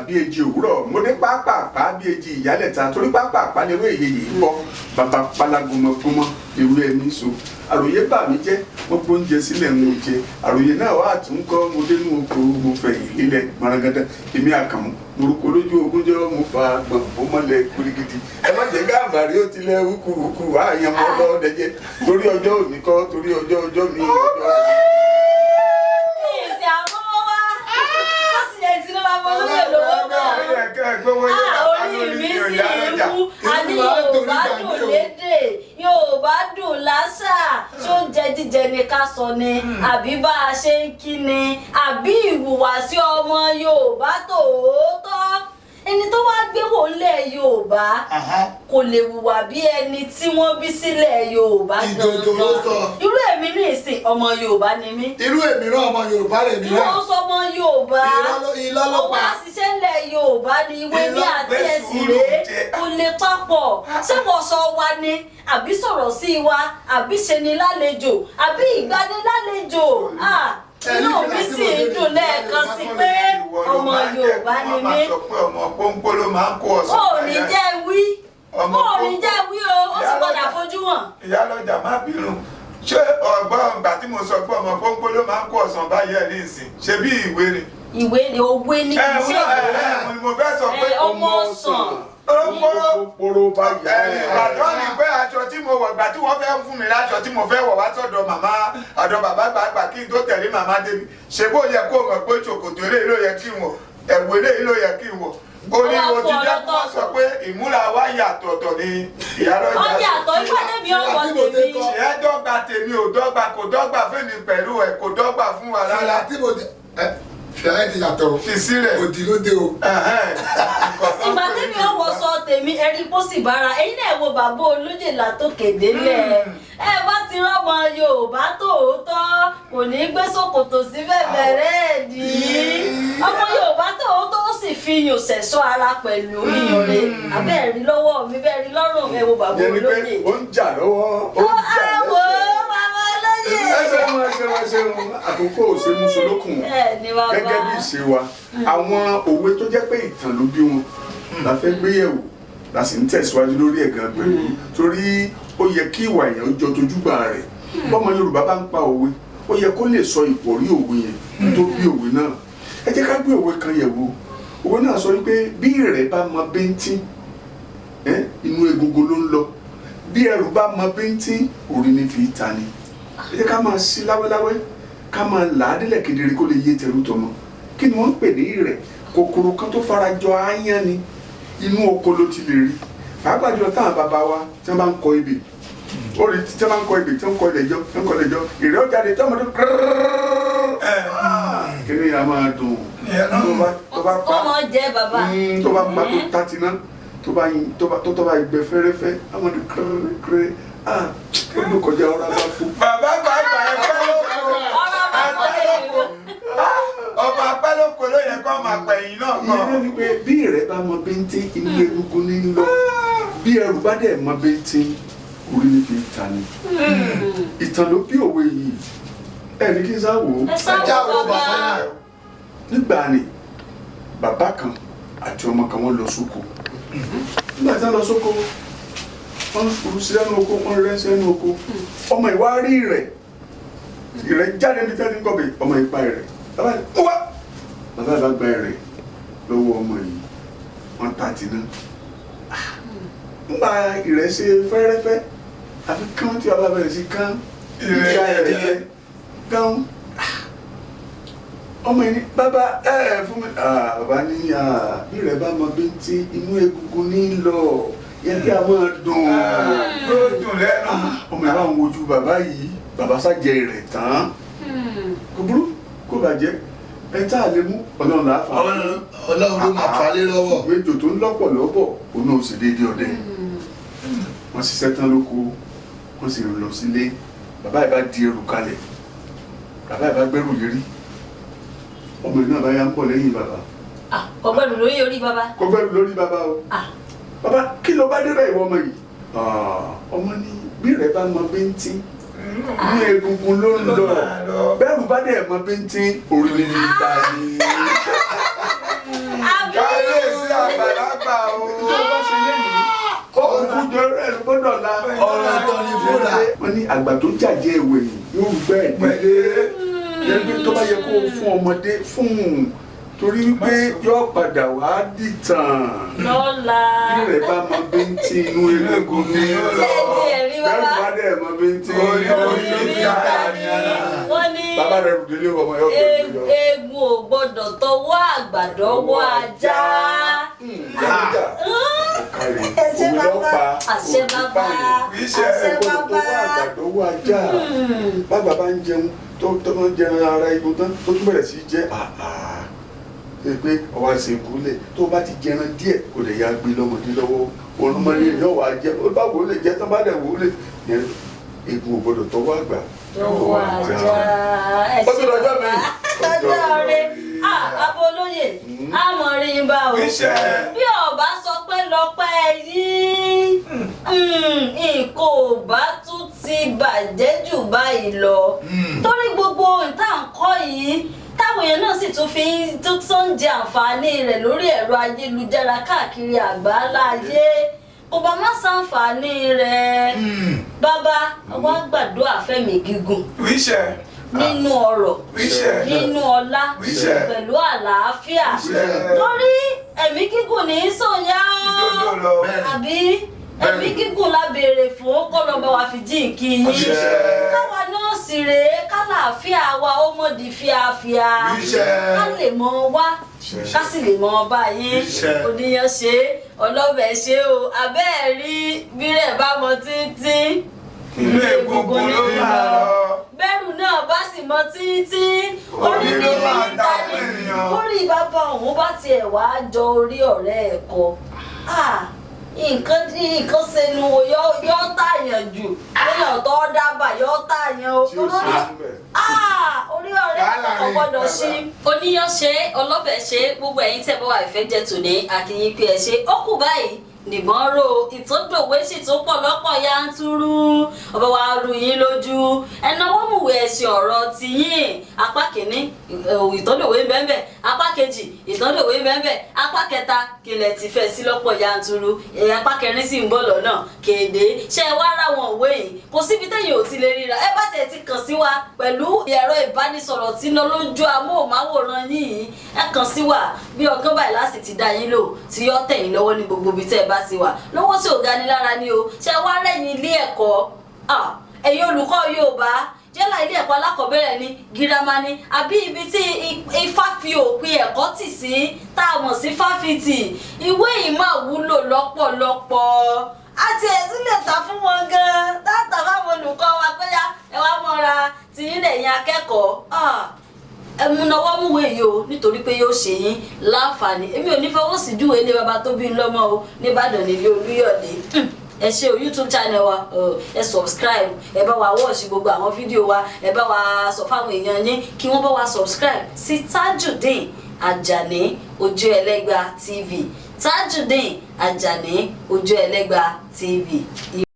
bí èjì òwúrọ̀ mo dé pápá bí èjì ìyálẹ̀ta torí pápá lérò èyí yìí bọ́ bàbá palágọmọgbọmọ ewé ẹni so àròyé bà mí jẹ́ mo gbóúnjẹ sílẹ̀ mo jẹ àròyé náà wà tún kọ́ mo dénú oko mo fẹ̀yìn lílẹ̀ mọ̀ràngàdà èmi àkànmú morúkọ lójú ogúnjọ́ mo fa gbọ̀n ó mọ́lẹ̀ kurigidi ẹ má jẹ́ gáàbàrí ó tilẹ̀ wúkúwúkú àyàn mọ́ lọ́dẹ̀jẹ́ torí ọjọ́ òní kọ́ torí ọjọ́ mi ọjọ́ orí mi sì ń wú àní Yorùbá dùn lédè Yorùbá dùn láṣà tó jẹ jíjẹ ni ká sọ ni àbí bá a ṣe ń kí ni àbí ìhùwàsí ọmọ Yorùbá tòótọ́ ẹni tó wá gbé wò lẹ̀ Yorùbá kò lè hùwà bí ẹni tí wọ́n bí sílẹ̀ Yorùbá gangan irú èmi ní ìsìn ọmọ Yorùbá ni mí irú èmi náà ọmọ Yorùbá rẹ̀ mi náà ìwọ sọ ọmọ Yorùbá ìlọ́lọ́pàá ọwọ́ àṣìṣe ńlẹ̀ Yorùbá ni ìwé ní àti ẹ̀sìn rèé kò lè papọ̀ ṣé wọ́n sọ wa ni àbí sọ̀rọ̀ sí wa àbí ṣe ni lálejò àbí ìgbanilálejò inú mi sì ń dùn lẹ́ẹ̀kan sí pé ọmọ Yorùbá ni mí. ọmọ pọ́npọ́ ló máa ń kó ọ̀sán. ó ní jẹ́ wí o ó sì padà fojú hàn. ìyálọ́jà má bínú ṣé ọgbọ́n ìgbà tí mo sọ pé ọmọ pọ́npọ́ ló máa ń kó ọ̀sán báyẹ̀ ní ìsìn ṣe bí ìwé ni. ìwé ni òwe ní kì í ṣe ìwé. mo fẹ́ sọ pé ọmọ ọ̀sán. Ìbàdàn ni pé aṣọ tí mo wọ̀ gbà tí wọ́n fẹ́ fún mi láṣọ tí mo fẹ́ wọ̀ wá sọ́dọ̀ màmá ọ̀dọ̀ bàbá gbàgbà kí n tó tẹ̀lé màmá débi ṣe bó yẹ kó mọ̀ pé ṣòkòtò eléyìí ló yẹ kí n wọ̀ ẹ̀wù eléyìí ló yẹ kí n wọ̀ orí wo ti jẹ́ kó sọ pé ìmúra wa yàtọ̀ ọ̀tọ̀ ni ìyálọ́jà. ó yàtọ̀ ìpàdé mi ọ̀wọ́ tèmi. ẹ dọ́gba tèmi ò dọ́gba kò dọ́gba fẹ́mi pẹ̀lú ẹ̀ kò dọ́gba fún wa rárá. fìlà ti yàtọ̀ fi sílẹ̀ òdì ló dé o. ìgbà tèmi ọwọ́ sọ tèmi ẹ̀rí pósì bára ẹ̀yin náà wo bàbá olóyè látòkè délẹ̀ ẹ bá ti rọ́mọ Yorùbá tòótọ́ kò ní gbé ṣòkòtò sí bẹ̀bẹ̀rẹ̀ dì í ọmọ Yorùbá tòótọ́ ó sì fi iyùn ṣẹ̀ṣọ́ ara pẹ̀lú iyùn rẹ̀ abẹ́ẹ̀rí lọ́wọ́ mi bẹ́ẹ̀rí lọ́rùn ẹ wo bàbá olóyè. ó ń jà lọ́wọ́ ó ń jà lọ́wọ́. Àkókò òṣèlú solókùn gẹ́gẹ́ bí ìṣe wa àwọn òwe tó jẹ́ pé ìtàn ló bí wọn la fẹ́ gbé yẹ̀wò la sì ń tẹ̀síwájú lórí ẹ̀gàn pẹ̀lú torí ó yẹ kí ìwà èèyàn jọ tojúgbà rẹ̀ bọ́mọ Yorùbá bá ń pa òwe ó yẹ kó lè sọ ìpòrí òwe yẹn tó bí òwe náà ẹ jẹ́ ká gbé òwe kan yẹ̀wò òwe náà sọ wípé bí ìrẹ̀ bá mọ bíntín inú egungun ló ń lọ bí ẹrù bá mọ bíntín orí ní fi ta ni ẹ jẹ́ ká máa sí láwẹ́láwẹ́ ká máa là á délẹ̀ kedere kó lè yé tẹrú tọmọ kí ni wọ́n ń pè ní ìrẹ̀ kòkòrò kan tó fara jọ áyán ni inú oko ló ti lè rí pàápàá jùlọ táwọn bàbá wa tí wọ́n bá ń kọ ebè ó rí tí wọ́n bá ń kọ ebè tí wọ́n ń kọ ilẹ̀ jọ tí wọ́n ń kọ ilẹ̀ jọ ìrẹ̀ ó jáde tí wọ́n máa dún kí ni a máa dùn tó bá pa tó bá pa tó tatiná tó bá gbẹ fẹ́rẹ́fẹ́ àwọn ọdún kéré ó kọjá ọ̀rọ̀ bá fún. bàbá gbàgbà ẹ fẹ́ ọmọ apálóko ló yẹ kó máa pẹ̀yìn náà kọ́. ìyẹn ni pé bí ìrẹ́ bá mọ bíntín inú egungun ní lọ bí ẹrù bá dẹ̀ mọ bíntín orí ní fi ta ni. ìtàn ló bí òwe yìí ẹni kí n sá wò ó. ẹ sá wò bàbá. nígbà ni bàbá kan àti ọmọ kan wọ́n lọ sóko nígbà tí wọ́n lọ sóko wọ́n kúrú sí ẹnu oko wọ́n rẹ́ sí ẹnu oko ọmọ ìwá rí ìrẹ̀ jáde ní tẹ́lẹ̀ kọ́bẹ̀ ọmọ ìpa rẹ̀ bàbá ìbá gba ẹ̀rẹ̀ lọ́wọ́ ọmọ yìí wọ́n ta ti ná nígbà ìrẹ̀ ṣe fẹ́rẹ́fẹ́ àfi kán tí bàbá bẹ̀rẹ̀ sí kán ìrẹ̀ jẹ́ kán ọmọ yìí bàbá fún mi bàbá ní bí ìrẹ̀ bá mọ bíntín inú egungun ní lọ yẹn kí a máa dùn ló dùn lẹ́nu ọmọ ìbá ń wojú bàbá yìí bàbá sájẹ rẹ̀ tán kò burú kó bàjẹ́ ẹ tá a lè mú ọlọ́run láàfà ọlọ́run ló máa falé lọ́wọ́ méjò tó ń lọ́pọ̀ lọ́pọ̀ òun náà sì déédé ọdẹ wọ́n ṣiṣẹ́ tán lóko wọ́n sì lọ sílé bàbá ìbá di ẹrù kalẹ̀ bàbá ìbá gbẹ́rù yẹrí ọmọ ìnáà bá yá ń pọ̀ lẹ́yìn bàbá. kọgbẹ́rù lórí orí bàbá. kọgbẹ́rù lórí bàbá o. bàbá kí ló bá dé báyìí wọ́n ọmọ yìí. ọmọ ní bí rẹ̀ bá mọ bíntín ní egungun ló ń lọ bẹ́ẹ̀rù bá dẹ̀ mọ bíntín orí ní ìta ni. àbí bá o. tó bá ṣe lẹ́yìn òkú jọ ẹ̀rù gbọ́dọ̀ la ọ̀rọ̀ ẹ̀tọ́ ni fúnra. wọ́n ní àgbà tó jàjẹ́ ìwé yìí yóò gbẹ́ ìdílé yẹn tó bá yẹ kó fún ọmọdé fún un torí wípé yóò padà wá dìtàn lọ́la. bí rẹ̀ bá mọ bíntín inú eléegun ní ẹ̀rí bẹ́ẹ̀ bàbá. bá dẹ̀ mọ bíntín wọ́n ní bàbá rẹ̀ rùdílé ọmọ yóò gbé jù lọ. eegun ò gbọ́dọ̀ tọwọ́ àgbàdọ́wọ́ ajá. Àṣẹ bàbá. Àṣẹ bàbá. Àṣẹ bàbá. Àgbàdọ́wọ́ ajá. Bàbá bá ń jẹun tó ń jẹun ara igun tán tó tún bẹ̀rẹ̀ sí jẹ́ ṣe pé ọwọ́ àṣẹ ìkúlẹ̀ tó bá ti jẹran díẹ̀ kò lè ya gbé lọ́mọdé lọ́wọ́ olùmọ̀lẹ́ yóò wá jẹ ó bá wò ó lè jẹ tán bá dẹ̀ wò ó lè yẹn egun ò gbọdọ̀ tọwọ́ àgbà. Tọwọ́ ajá. Ó tún lọ́jọ́ mi. Ọjọ́ rẹ̀ abolóye àmọ̀rin bá o. Bí ọba sọ pé lọ́pẹ́ yìí nǹkan ò bá tún ti bàjẹ́ jù báyìí lọ. Torí gbogbo nǹkan kọ́ yìí táwọn èèyàn náà sì tún fi tó ń jẹ àǹfààní rẹ̀ lórí ẹ̀rọ ayélujára káàkiri àgbáláyé kò bá má ṣàǹfààní rẹ̀. Bàbá wa gbàdúrà fẹ́mi gígùn nínú ọrọ̀ nínú ọlá pẹ̀lú àlàáfíà lórí ẹ̀mí gígùn ní sọ̀yà àbí ẹ̀mí gígùn la béèrè fún kọ́lọ́ba wa fi jíǹkì yín káwa náà sì rèé kálàáfíà wa ó mọ̀ di fíafíà ká lè mọ wá ká sì lè mọ ọba yín oníyan ṣe ọlọ́bẹ̀ ṣe o abẹ́ẹ̀ rí bírẹ̀ bá mọ títí inú egungun ló máa lọ. Bẹ́rù náà bá sì mọ títí orí ní fi ń tani orí bàbá òun bá tiẹ̀ wá jọ orí ọ̀rẹ́ ẹ̀ kọ nǹkan sẹ́nu yọ tààyàn jù lẹ́yìn tó dábàá yọ tààyàn o orí ọ̀rẹ́ kò gbọ́dọ̀ sí. Oníyan ṣe ọlọ́bẹ̀ ṣe gbogbo ẹ̀yin tẹ́ bá wà ìfẹ́ jẹ tòní akínyìn pé ẹ ṣe ó kù báyìí nìbọn ro ìtòdòwe sì tó pọ̀ lọ́pọ̀ yanturu ọba wa ru yín lójú ẹnáwó mùwé ẹ̀sìn ọ̀rọ̀ tiyín apá kìíní ìtòdòwe bẹ́ẹ̀ apá kejì ìtòdòwe bẹ́ẹ̀ apá kẹta kìlẹ̀ ti fẹ́ sí lọ́pọ̀ yanturu apá kẹrin sì ń bọ̀ lọ́nà kéde ṣé ẹ wá ra wọn òwe yìí kò síbi tẹ́yìn ò ti lè ríra ẹ bá tẹ̀ ti kàn sí wa pẹ̀lú ẹ̀rọ ìbánisọ̀rọ̀ tí iná lójú amóhùnmáwòrán yìí ẹ kàn sí wa bí ọgán báyìí láti ti dá yín lò tí yọ tẹ̀yìn lọ́wọ́ ní gbogbo ibi tẹ́ ẹ bá ti wà lọ́wọ́ tí ò ga ni lára ni o ṣe wá rẹ̀yìn ilé ẹ̀kọ́ ẹ̀yin olùkọ́ Yorùbá yálà ilé ẹ̀kọ́ alákọ̀ọ́bẹ̀rẹ̀ ni girama ni àbí ibi tí ifá fi òpin ẹ̀kọ́ tì sí tá a mọ̀ sí fáfitì ìwé yìí máa wúlò lọ́pọ̀lọpọ̀ àti ẹ̀sùn lè ta fún wọn gan-an táàtà fáwọn olùkọ́ wa pé ẹ wá mọ́ra tìyín lẹ́yìn akẹ́kọ̀ọ́ ẹmúnáwó múwé yìí o nítorí pé yóò ṣe yín láǹfààní èmi ò ní fọwọ́ sí júwèé ilé baba tó bí lọ́mọ o nìbàdàn nílé Olúyọ̀lé ẹ ṣe o YouTube channel wa ẹ subscribe ẹ bá wa watch gbogbo àwọn fídíò wa ẹ bá wa sọ fáwọn èèyàn yín kí wọ́n bá wa subscribe sí Tajudeen Ajani Ojú Ẹlẹ́gba TV Tajudeen Ajani Ojú Ẹlẹ́gba TV.